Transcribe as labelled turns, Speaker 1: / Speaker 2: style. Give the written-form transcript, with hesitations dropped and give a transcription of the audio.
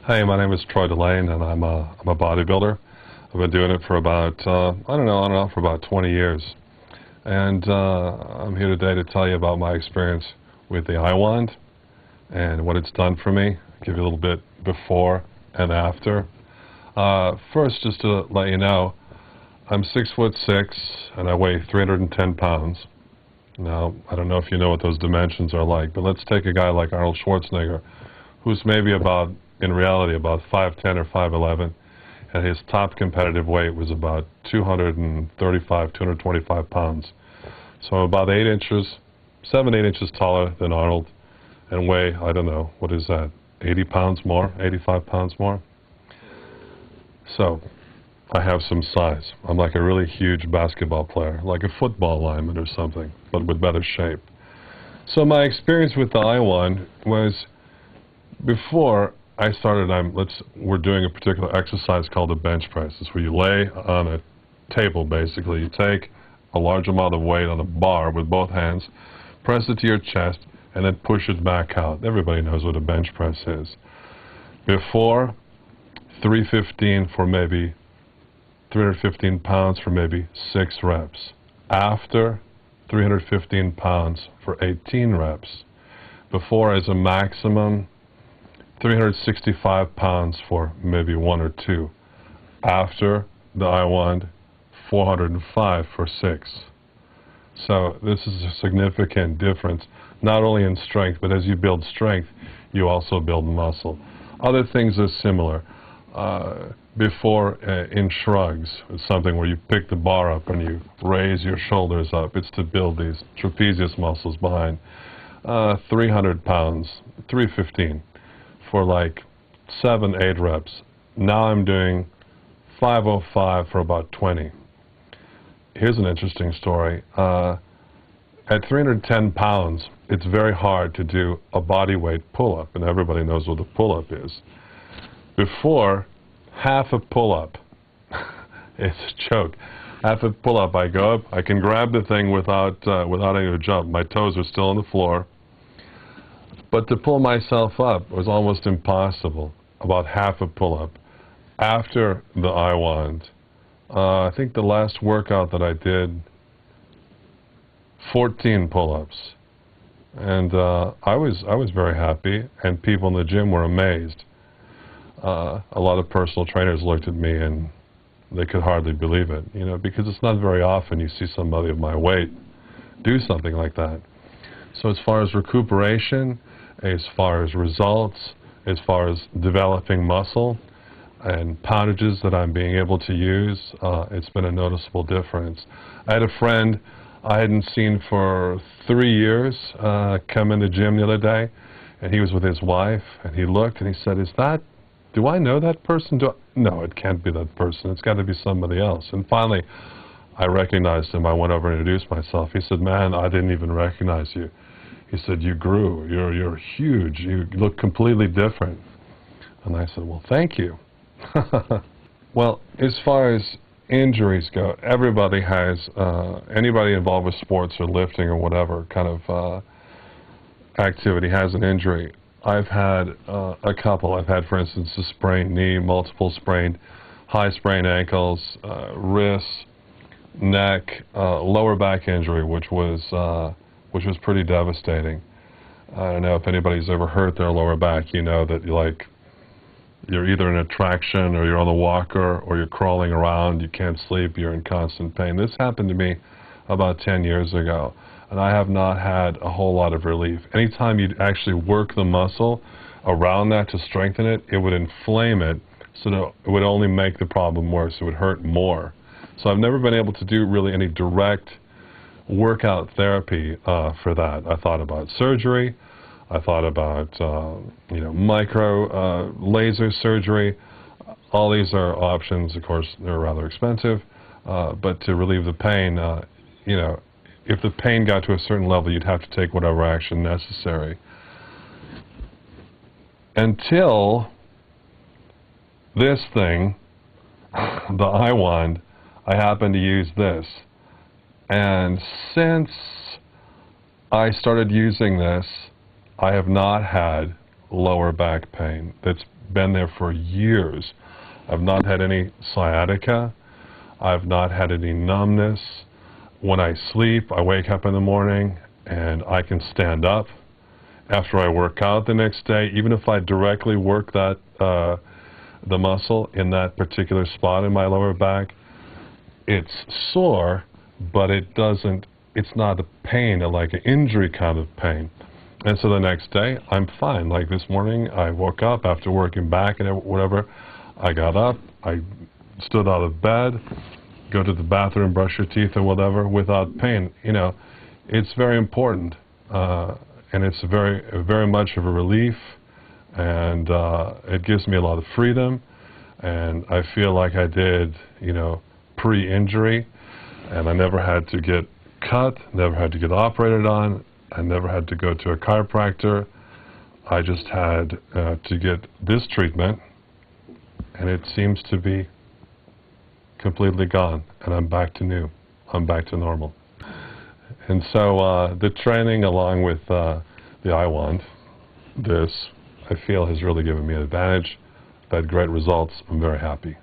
Speaker 1: Hey, my name is Delaine, and I'm a bodybuilder. I've been doing it for about, I don't know, on and off for about 20 years. And I'm here today to tell you about my experience with the iWand and what it's done for me. Give you a little bit before and after. First, just to let you know, I'm 6'6", and I weigh 310 pounds. Now, I don't know if you know what those dimensions are like, but let's take a guy like Arnold Schwarzenegger, who's maybe about, in reality, about 5'10 or 5'11", and his top competitive weight was about 235, 225 pounds. So I'm about 8 inches, 7, 8 inches taller than Arnold, and weigh, I don't know, what is that, 80 pounds more, 85 pounds more? So I have some size. I'm like a really huge basketball player, like a football lineman or something, but with better shape. So my experience with the iWand was, before I started, we're doing a particular exercise called a bench press. It's where you lay on a table, basically. You take a large amount of weight on a bar with both hands, press it to your chest, and then push it back out. Everybody knows what a bench press is. Before, 315 for maybe 315 pounds for maybe 6 reps. After, 315 pounds for 18 reps. Before, as a maximum, 365 pounds for maybe 1 or 2. After the iWand, 405 for 6. So this is a significant difference, not only in strength, but as you build strength, you also build muscle. Other things are similar. Before, in shrugs, it's something where you pick the bar up and you raise your shoulders up. It's to build these trapezius muscles behind. 300 pounds, 315 for like 7, 8 reps. Now I'm doing 505 for about 20. Here's an interesting story. At 310 pounds, it's very hard to do a body weight pull-up, and everybody knows what a pull-up is. Before, half a pull-up, it's a joke. Half a pull-up, I go up, I can grab the thing without having to jump. My toes are still on the floor. But to pull myself up was almost impossible, about half a pull-up. After the iWand, I think the last workout that I did, 14 pull-ups. And I was very happy, and people in the gym were amazed. A lot of personal trainers looked at me and they could hardly believe it, you know, because it's not very often you see somebody of my weight do something like that. So as far as recuperation, as far as results, as far as developing muscle and poundages that I'm being able to use, it's been a noticeable difference. I had a friend I hadn't seen for 3 years come in the gym the other day, and he was with his wife, and he looked and he said, do I know that person? No, it can't be that person. It's got to be somebody else. And finally, I recognized him. I went over and introduced myself. He said, man, I didn't even recognize you. He said, you grew. You're huge. You look completely different. And I said, well, thank you. Well, as far as injuries go, everybody has, anybody involved with sports or lifting or whatever kind of activity has an injury. I've had a couple. I've had, for instance, a sprained knee, multiple sprained, high sprained ankles, wrists, neck, lower back injury, which was pretty devastating. I don't know if anybody's ever hurt their lower back. You know that you're either in a traction or you're on the walker or you're crawling around, you can't sleep, you're in constant pain. This happened to me about 10 years ago, and I have not had a whole lot of relief. Anytime you'd actually work the muscle around that to strengthen it, it would inflame it, so that it would only make the problem worse. It would hurt more. So I've never been able to do really any direct workout therapy for that. I thought about surgery. I thought about micro laser surgery. All these are options. Of course, they're rather expensive, but to relieve the pain, if the pain got to a certain level, you'd have to take whatever action necessary. Until this thing, the iWand, I happened to use this. And since I started using this, I have not had lower back pain. That's been there for years. I've not had any sciatica. I've not had any numbness. When I sleep, I wake up in the morning and I can stand up. After I work out the next day, even if I directly work that the muscle in that particular spot in my lower back, it's sore, but it's not a pain, like an injury kind of pain. And so the next day, I'm fine. Like this morning, I woke up after working back and whatever. I got up, I stood out of bed, go to the bathroom, brush your teeth or whatever without pain. You know, it's very important, and it's very much of a relief, and it gives me a lot of freedom, and I feel like I did, you know, pre-injury, and I never had to get cut, never had to get operated on, I never had to go to a chiropractor. I just had to get this treatment, and it seems to be completely gone, and I'm back to new. I'm back to normal. And so the training along with the iWand, I feel has really given me an advantage. I've had great results. I'm very happy.